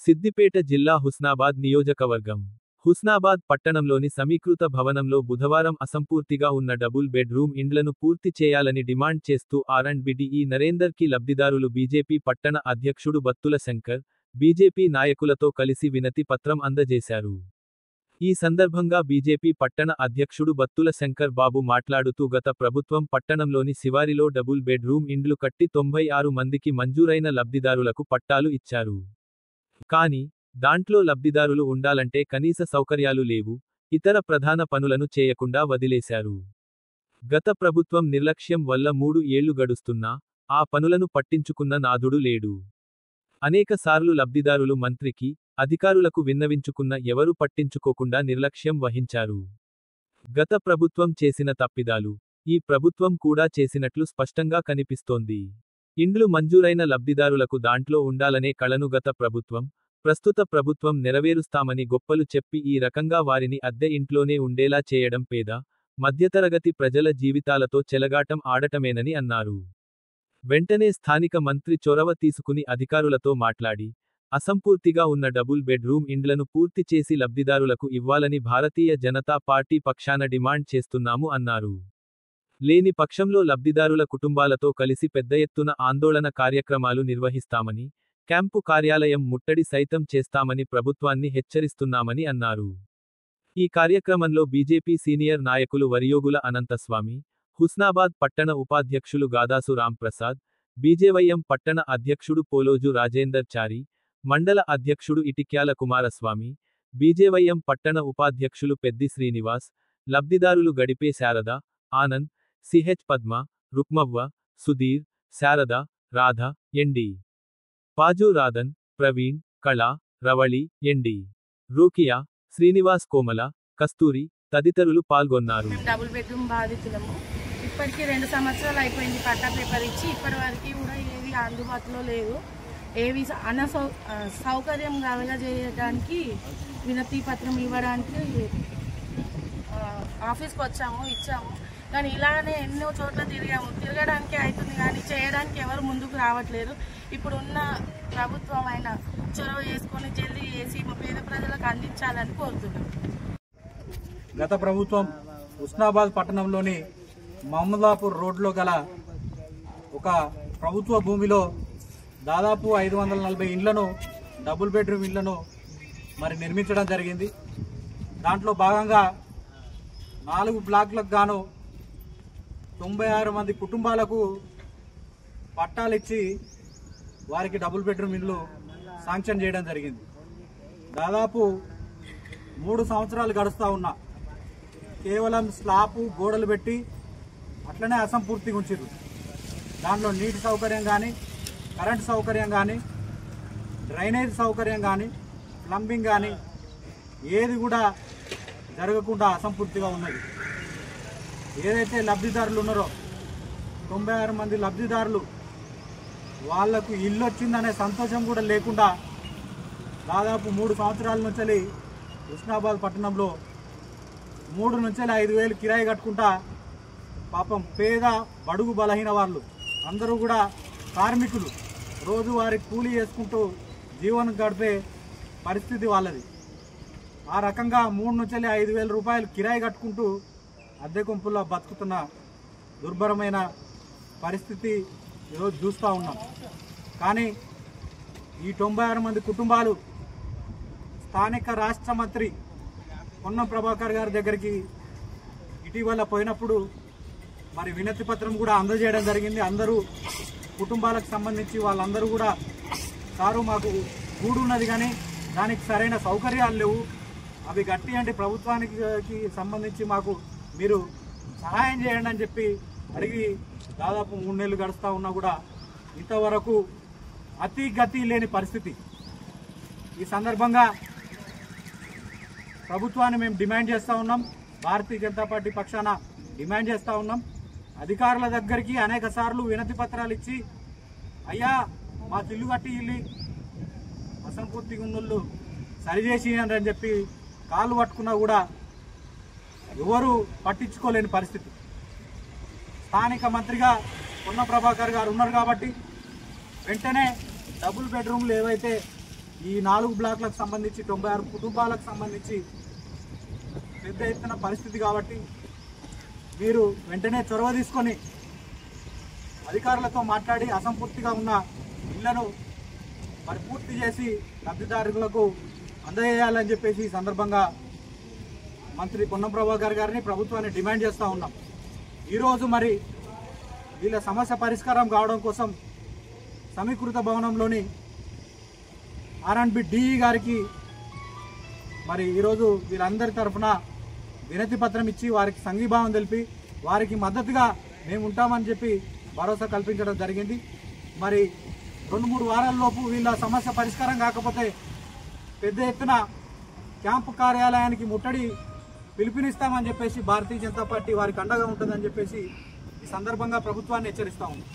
సిద్దిపేట జిల్లా హుస్నాబాద్ నియోజకవర్గం హుస్నాబాద్ పట్టణంలోని సమీకృత భవనంలో బుధవారం అసంపూర్తిగా ఉన్న డబుల్ బెడ్ రూమ్ ఇండ్లను పూర్తి చేయాలని డిమాండ్ చేస్తూ ఆర్&బిడిఈ నరేందర్ కి లబ్ధిదారులు బీజేపీ పట్టణ అధ్యక్షుడు బత్తుల శంకర్, బీజేపీ నాయకులతో కలిసి వినతి పత్రం అందజేశారు. ఈ సందర్భంగా బీజేపీ పట్టణ అధ్యక్షుడు బత్తుల శంకర్ బాబు మాట్లాడుతూ గత ప్రభుత్వం పట్టణంలోని శివారిలో డబుల్ బెడ్ రూమ్ ఇండ్లు కట్టి 96 మందికి మంజూరైన లబ్ధిదారులకు పట్టాలు ఇచ్చారు. కానీ, దాంట్లో లబ్ధిదారులు ఉండాలంటే కనీస సౌకర్యాలు లేవు, ఇతర ప్రధాన పనులను చేయకుండా వదిలేశారు. గత ప్రభుత్వం నిర్లక్ష్యం వల్ల 3 ఏళ్లు గడుస్తున్నా, ఆ పనులను పట్టించుకున్న నాథుడు లేడు. అనేక సార్లు లబ్ధిదారులు మంత్రికి, అధికారులకు విన్నవించుకున్న ఎవరూ పట్టించుకోకుండా నిర్లక్ష్యం వహించారు. గత ప్రభుత్వం చేసిన తప్పిదాలు, ఈ ప్రభుత్వం కూడా చేసినట్లు స్పష్టంగా కనిపిస్తోంది. ఇండ్లు మంజూరైన లబ్ధిదారులకు దాంట్లో ఉండాలనే కళను గత ప్రభుత్వం, ప్రస్తుత ప్రభుత్వం నెరవేరుస్తామని గొప్పలు చెప్పి ఈ రకంగా వారిని అద్దె ఇంట్లోనే ఉండేలా చేయడం పేద, మధ్యతరగతి ప్రజల జీవితాలతో చెలగాటం ఆడటమేనని అన్నారు. వెంటనే స్థానిక మంత్రి చొరవ తీసుకుని అధికారులతో మాట్లాడి, అసంపూర్తిగా ఉన్న డబుల్ బెడ్ రూమ్ ఇండ్లను పూర్తి చేసి లబ్ధిదారులకు ఇవ్వాలని భారతీయ జనతా పార్టీ పక్షాన డిమాండ్ చేస్తున్నాము అన్నారు. లేని పక్షంలో లబ్ధిదారుల కుటుంబాలతో కలిసి పెద్ద ఎత్తున ఆందోళన కార్యక్రమాలు నిర్వహిస్తామని, క్యాంపు కార్యాలయం ముట్టడి సైతం చేస్తామని ప్రభుత్వాన్ని హెచ్చరిస్తున్నామని అన్నారు. ఈ కార్యక్రమంలో బీజేపీ సీనియర్ నాయకులు వరియోగుల అనంతస్వామి, హుస్నాబాద్ పట్టణ ఉపాధ్యక్షులు గాదాసు రాంప్రసాద్, బీజేవైఎం పట్టణ అధ్యక్షుడు పోలోజు రాజేందర్ చారి, మండల అధ్యక్షుడు ఇటిక్యాల కుమారస్వామి, బీజేవైఎం పట్టణ ఉపాధ్యక్షులు పెద్ది శ్రీనివాస్, లబ్ధిదారులు గడిపే Sharada, Anand, CH Padma, Rukmavva, Sudheer, Sharada, Radha, ND Paju Radhan, Praveen, Kala, Ravali, ND Rukiya, Srinivas Komala, Kasturi తదితరులు పాల్గొన్నారు. డబుల్ బెడ్రూమ్ బాధితులము. ఇప్పటికీ 2 సంవత్సరాలు అయిపోయింది పట్టా పేపర్ ఇచ్చి, ఇప్పటి వరకు కూడా ఏది అందుబాటులో లేదు. ఏవి సౌకర్యం కలగజేయడానికి వినతి పత్రం ఇవ్వడానికి ఆఫీస్కి వచ్చాము, ఇచ్చాము. కానీ ఇలానే ఎన్నో చోట్ల తిరిగాము, తిరగడానికి అవుతుంది కానీ చేయడానికి ఎవరు ముందుకు రావట్లేదు. ఇప్పుడున్న ప్రభుత్వం అయిన చొరవ చేసుకొని జల్దీ చేసి పేద ప్రజలకు అందించాలని కోరుతున్నాం. గత ప్రభుత్వం హుస్నాబాద్ పట్టణంలోని మహమ్మదాపూర్ రోడ్లో గల ఒక ప్రభుత్వ భూమిలో దాదాపు 540 ఇండ్లను, డబుల్ బెడ్రూమ్ ఇండ్లను నిర్మించడం జరిగింది. దాంట్లో భాగంగా 4 బ్లాక్లకు గాను 96 మంది కుటుంబాలకు పట్టాలిచ్చి వారికి డబుల్ బెడ్రూమ్ ఇల్లు శాంక్షన్ చేయడం జరిగింది. దాదాపు 3 సంవత్సరాలు గడుస్తూ ఉన్నా కేవలం స్లాబ్ గోడలు పెట్టి అట్లనే అసంపూర్తిగా ఉంచారు. దాంట్లో నీటి సౌకర్యం కానీ, కరెంటు సౌకర్యం కానీ, డ్రైనేజ్ సౌకర్యం కానీ, ప్లంబింగ్ కానీ ఏది కూడా జరగకుండా అసంపూర్తిగా ఉన్నది. ఏదైతే లబ్ధిదారులు ఉన్నారో 96 మంది లబ్ధిదారులు, వాళ్లకు ఇల్లు వచ్చిందనే సంతోషం కూడా లేకుండా దాదాపు 3 సంవత్సరాల నుంచి హుస్నాబాద్ పట్టణంలో 3 నుంచి 5,000 కిరాయి కట్టుకుంటా పాపం పేద బడుగు బలహీన వాళ్ళు అందరూ కూడా కార్మికులు రోజువారీ కూలీ చేసుకుంటూ జీవనం గడిపే పరిస్థితి వాళ్ళది. ఆ రకంగా 3 నుంచి 5,000 రూపాయలు కిరాయి కట్టుకుంటూ అద్దె కొంపుల్లో బతుకుతున్న దుర్భరమైన పరిస్థితి ఈరోజు చూస్తూ ఉన్నాం. కానీ ఈ 96 మంది కుటుంబాలు స్థానిక రాష్ట్ర మంత్రి పొన్నం ప్రభాకర్ గారి దగ్గరికి ఇటీవల పోయినప్పుడు వినతి పత్రం కూడా అందజేయడం జరిగింది. అందరూ కుటుంబాలకు సంబంధించి వాళ్ళందరూ కూడా, సారు మాకు గూడు ఉన్నది కానీ దానికి సరైన సౌకర్యాలు లేవు, అవి గట్టి అంటే ప్రభుత్వానికి సంబంధించి మాకు మీరు సహాయం చేయండి అని చెప్పి అడిగి దాదాపు 3 నెలలు గడుస్తూ ఉన్నా కూడా ఇంతవరకు అతి గతి లేని పరిస్థితి. ఈ సందర్భంగా ప్రభుత్వాన్ని మేము డిమాండ్ చేస్తూ ఉన్నాం, భారతీయ జనతా పార్టీ పక్షాన డిమాండ్ చేస్తూ ఉన్నాం. అధికారుల దగ్గరికి అనేక సార్లు వినతి పత్రాలు ఇచ్చి, అయ్యా మాకు ఇల్లు కట్టి ఇల్లు అసంపూర్తిగా ఉన్నోళ్ళు సరిచేసి అని చెప్పి కాళ్ళు పట్టుకున్నా కూడా ఎవరు పట్టించుకోలేని పరిస్థితి. స్థానిక మంత్రిగా పొన్నం ప్రభాకర్ గారు ఉన్నారు కాబట్టి వెంటనే డబుల్ బెడ్రూమ్లు ఏవైతే ఈ 4 బ్లాక్లకు సంబంధించి 96 కుటుంబాలకు సంబంధించి పెద్ద ఎత్తున పరిస్థితి కాబట్టి మీరు వెంటనే చొరవ తీసుకొని అధికారులతో మాట్లాడి అసంపూర్తిగా ఉన్న ఇళ్లను మరి పూర్తి చేసి లబ్ధిదారులకు అందజేయాలని చెప్పేసి ఈ సందర్భంగా మంత్రి పొన్నం ప్రభాకర్ గారిని ప్రభుత్వాన్ని డిమాండ్ చేస్తూ ఉన్నాం. ఈరోజు మరి వీళ్ళ సమస్య పరిష్కారం కావడం కోసం సమీకృత భవనంలోని R&B గారికి మరి ఈరోజు వీళ్ళందరి తరఫున వినతి పత్రం ఇచ్చి వారికి సంఘీభావం తెలిపి వారికి మద్దతుగా మేము ఉంటామని చెప్పి భరోసా కల్పించడం జరిగింది. మరి 2-3 వారాల్లోపు వీళ్ళ సమస్య పరిష్కారం కాకపోతే పెద్ద ఎత్తున క్యాంపు కార్యాలయానికి ముట్టడి పిలుపునిస్తామని చెప్పేసి భారతీయ జనతా పార్టీ వారికి అండగా ఉంటుందని చెప్పేసి ఈ సందర్భంగా ప్రభుత్వాన్ని హెచ్చరిస్తా ఉంది.